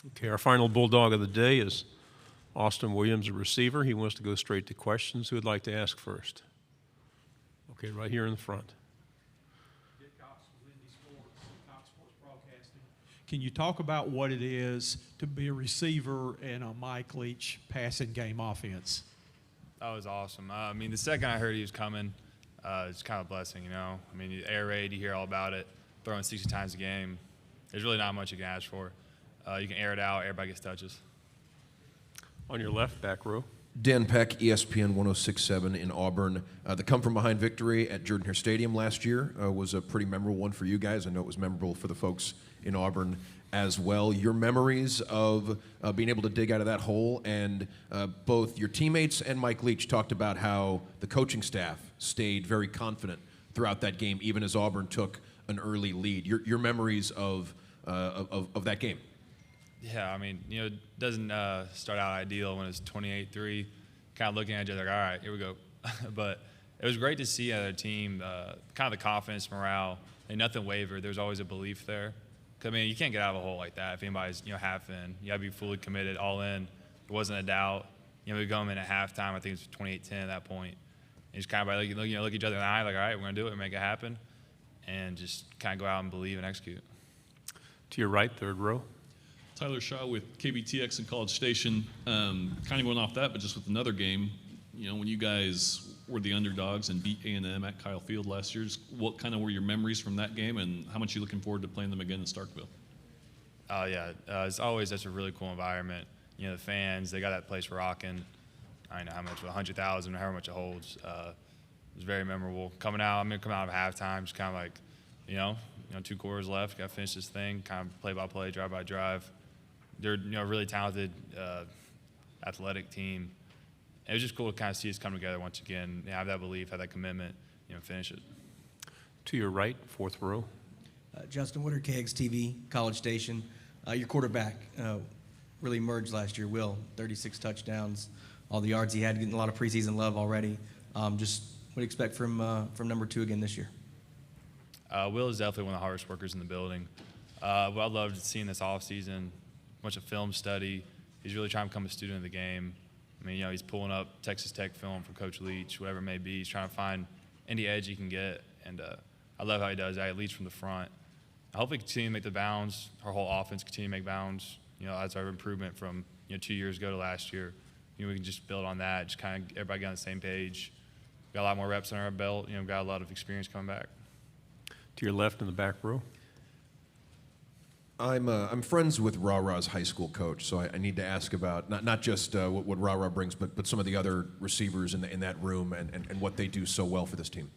Okay, our final Bulldog of the day is Austin Williams, a receiver. He wants to go straight to questions. Who would like to ask first? Okay, right here in the front. Can you talk about what it is to be a receiver in a Mike Leach passing game offense? That was awesome. I mean, the second I heard he was coming, it's kind of a blessing, you know. I mean, air raid, you hear all about it, throwing 60 times a game. There's really not much you can ask for. You can air it out, everybody gets touches. On your left, back row. Dan Peck, ESPN 1067 in Auburn. The come-from-behind victory at Jordan-Hare Stadium last year was a pretty memorable one for you guys. I know it was memorable for the folks in Auburn as well. Your memories of being able to dig out of that hole, and both your teammates and Mike Leach talked about how the coaching staff stayed very confident throughout that game, even as Auburn took an early lead. Your memories of that game. Yeah, I mean, you know, it doesn't start out ideal when it's 28-3, kind of looking at each other like, all right, here we go. But it was great to see their team, kind of the confidence, morale, and nothing wavered. There was always a belief there. 'Cause, I mean, you can't get out of a hole like that if anybody's, you know, half in. You got to be fully committed, all in. There wasn't a doubt. You know, we go in at halftime, I think it was 28-10 at that point. And just kind of like, look each other in the eye, like, all right, we're going to do it, we're make it happen, and just kind of go out and believe and execute. To your right, third row. Tyler Shaw with KBTX in College Station. Kind of going off that, but just with another game, you know, when you guys were the underdogs and beat A&M at Kyle Field last year, what kind of were your memories from that game, and how much are you looking forward to playing them again in Starkville? Yeah, it's always such a really cool environment. You know, the fans, they got that place rocking. I don't know how much, 100,000, however much it holds. It was very memorable. Coming out of halftime, just kind of like, you know, 2 quarters left, got to finish this thing, kind of play-by-play, drive-by-drive. They're, you know, a really talented, athletic team. It was just cool to kind of see us come together once again, have that belief, have that commitment, you know, finish it. To your right, fourth row. Justin Woodard, KXTV, College Station. Your quarterback really emerged last year. Will, 36 touchdowns, all the yards he had, getting a lot of preseason love already. Just what do you expect from number 2 again this year? Will is definitely one of the hardest workers in the building. What I loved seeing this offseason, a bunch of film study. He's really trying to become a student of the game. I mean, you know, he's pulling up Texas Tech film from Coach Leach, whatever it may be. He's trying to find any edge he can get, and I love how he does that. He leads from the front. I hope we continue to make the bounds. Our whole offense continue to make bounds. You know, that's our improvement from 2 years ago to last year. You know, we can just build on that. Just kind of everybody get on the same page. Got a lot more reps on our belt. You know, got a lot of experience coming back. To your left in the back row. I'm friends with Ra-Ra's high school coach, so I need to ask about not just what Ra-Ra brings, but some of the other receivers in that room and what they do so well for this team.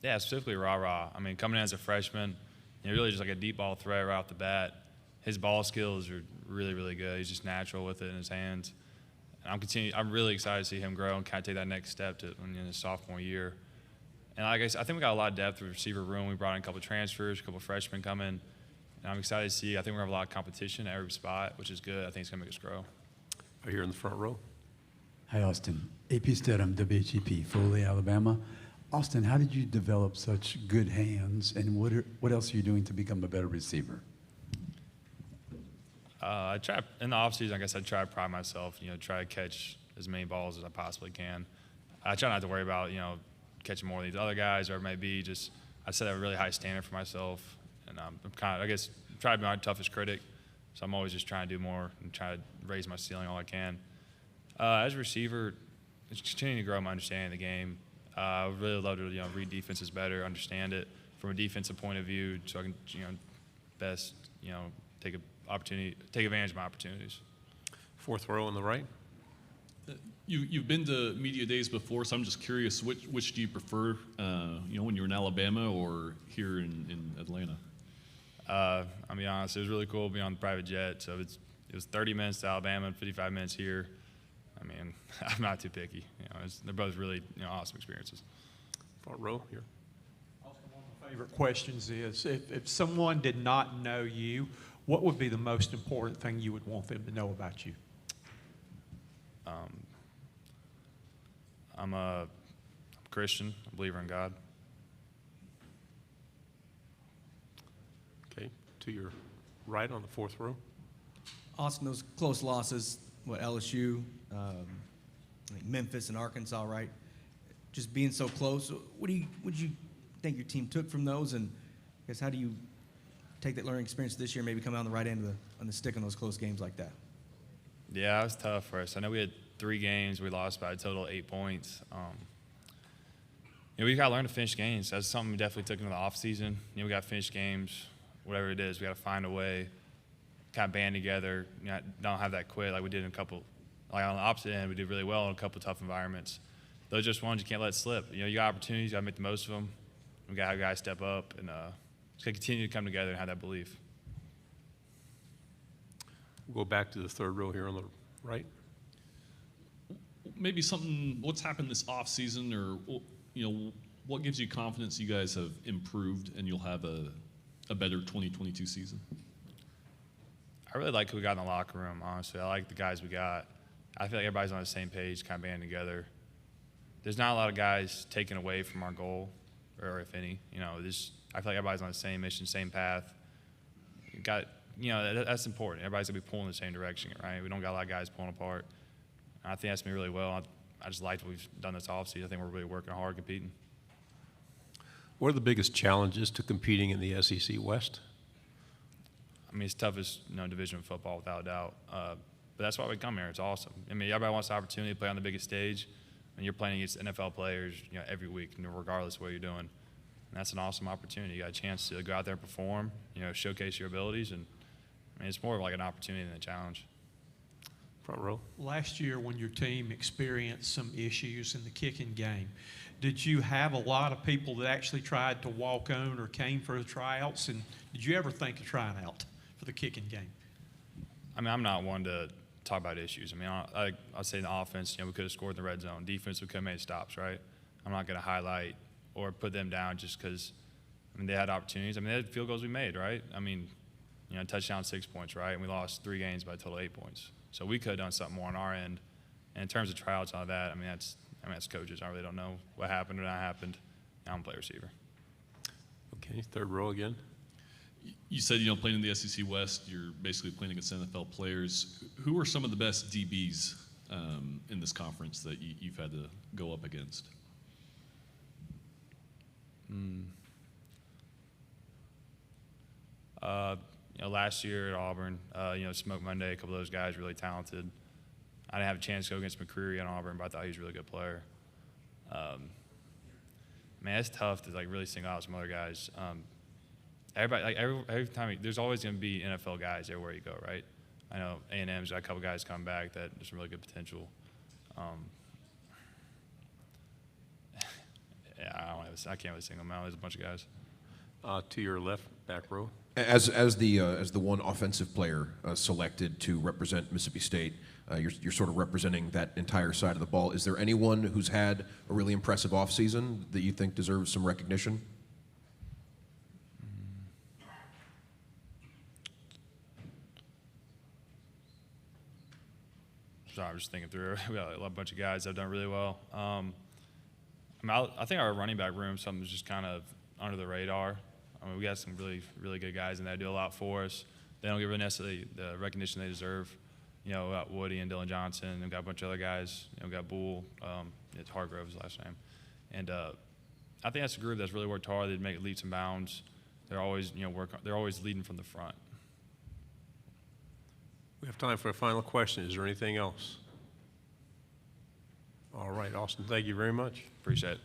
Yeah, specifically Ra-Ra. I mean, coming in as a freshman, really just like a deep ball threat right off the bat. His ball skills are really, really good. He's just natural with it in his hands. And I'm really excited to see him grow and kind of take that next step in his sophomore year. And like I said, I think we got a lot of depth with the receiver room. We brought in a couple of transfers, a couple of freshmen coming. And I'm excited to see. I think we're going to have a lot of competition at every spot, which is good. I think it's going to make us grow. Right here in the front row. Hi, Austin. AP Stedham, WHEP, Foley, Alabama. Austin, how did you develop such good hands, and what else are you doing to become a better receiver? I try in the offseason. I guess I try to pride myself. Try to catch as many balls as I possibly can. I try not to worry about catching more than these other guys, or it may be just I set a really high standard for myself, and I'm kind of try to be my toughest critic. So I'm always just trying to do more and try to raise my ceiling all I can. As a receiver, it's continuing to grow my understanding of the game. I would really love to read defenses better, understand it from a defensive point of view, so I can best take advantage of my opportunities. Fourth row on the right. You've been to media days before, so I'm just curious, which do you prefer? When you're in Alabama or here in Atlanta? I'll be honest, it was really cool being on the private jet. So it was 30 minutes to Alabama and 55 minutes here. I mean, I'm not too picky. They're both really awesome experiences. Front row here. Austin, one of my favorite questions is, if someone did not know you, what would be the most important thing you would want them to know about you? I'm a Christian, a believer in God. Okay, to your right on the fourth row. Austin, those close losses, LSU, like Memphis and Arkansas, right? Just being so close. What do you think your team took from those, and I guess how do you take that learning experience this year, maybe come out on the right end of the stick in those close games like that? Yeah, it was tough for us. I know we had 3 games. We lost by a total of 8 points. We got to learn to finish games. That's something we definitely took into the offseason. We got to finish games, whatever it is. We got to find a way, kind of band together. Don't have that quit like we did in a couple. Like on the opposite end, we did really well in a couple tough environments. Those are just ones you can't let slip. You got opportunities, you got to make the most of them. We got to have guys step up and just continue to come together and have that belief. We'll go back to the third row here on the right. Maybe something, what's happened this off season, or what gives you confidence you guys have improved and you'll have a better 2022 season? I really like who we got in the locker room, honestly. I like the guys we got. I feel like everybody's on the same page, kind of banding together. There's not a lot of guys taken away from our goal, or if any. I feel like everybody's on the same mission, same path. That's important. Everybody's going to be pulling in the same direction, right? We don't got a lot of guys pulling apart. And I think that's been really well. I just liked what we've done this offseason. I think we're really working hard, competing. What are the biggest challenges to competing in the SEC West? I mean, it's toughest, division of football without a doubt. But that's why we come here. It's awesome. I mean, everybody wants the opportunity to play on the biggest stage, and you're playing against NFL players, every week, regardless of what you're doing. And that's an awesome opportunity. You got a chance to go out there and perform, showcase your abilities, and I mean, it's more of like an opportunity than a challenge. Front row. Last year, when your team experienced some issues in the kicking game, did you have a lot of people that actually tried to walk on or came for the tryouts? And did you ever think of trying out for the kicking game? I mean, I'm not one to talk about issues. I mean, I'd say in the offense, we could have scored in the red zone. Defense, we could have made stops, right? I'm not going to highlight or put them down just because, they had opportunities. I mean, they had field goals we made, right? I mean, touchdown 6 points, right? And we lost 3 games by a total of 8 points. So we could have done something more on our end. And in terms of tryouts and all that, that's coaches. I really don't know what happened or not happened. I don't play receiver. Okay, third row again. You said, playing in the SEC West, you're basically playing against NFL players. Who are some of the best DBs in this conference that you've had to go up against? Last year at Auburn, Smoke Monday, a couple of those guys really talented. I didn't have a chance to go against McCreary at Auburn, but I thought he was a really good player. It's tough to really single out some other guys. Everybody, every time, there's always going to be NFL guys everywhere you go, right? I know A&M's got a couple guys coming back that there's some really good potential. I can't really single them out. There's a bunch of guys. To your left, back row. As the one offensive player selected to represent Mississippi State, you're sort of representing that entire side of the ball. Is there anyone who's had a really impressive offseason that you think deserves some recognition? Sorry, I'm just thinking through. We got a bunch of guys that have done really well. I think our running back room, something's just kind of under the radar. We got some really, really good guys in there that do a lot for us. They don't give necessarily the recognition they deserve. We got Woody and Dylan Johnson. We've got a bunch of other guys. We got Bull. It's Hargrove's last name. And I think that's a group that's really worked hard. They make leaps and bounds. They're always, they're always leading from the front. We have time for a final question. Is there anything else? All right, Austin, thank you very much. Appreciate it.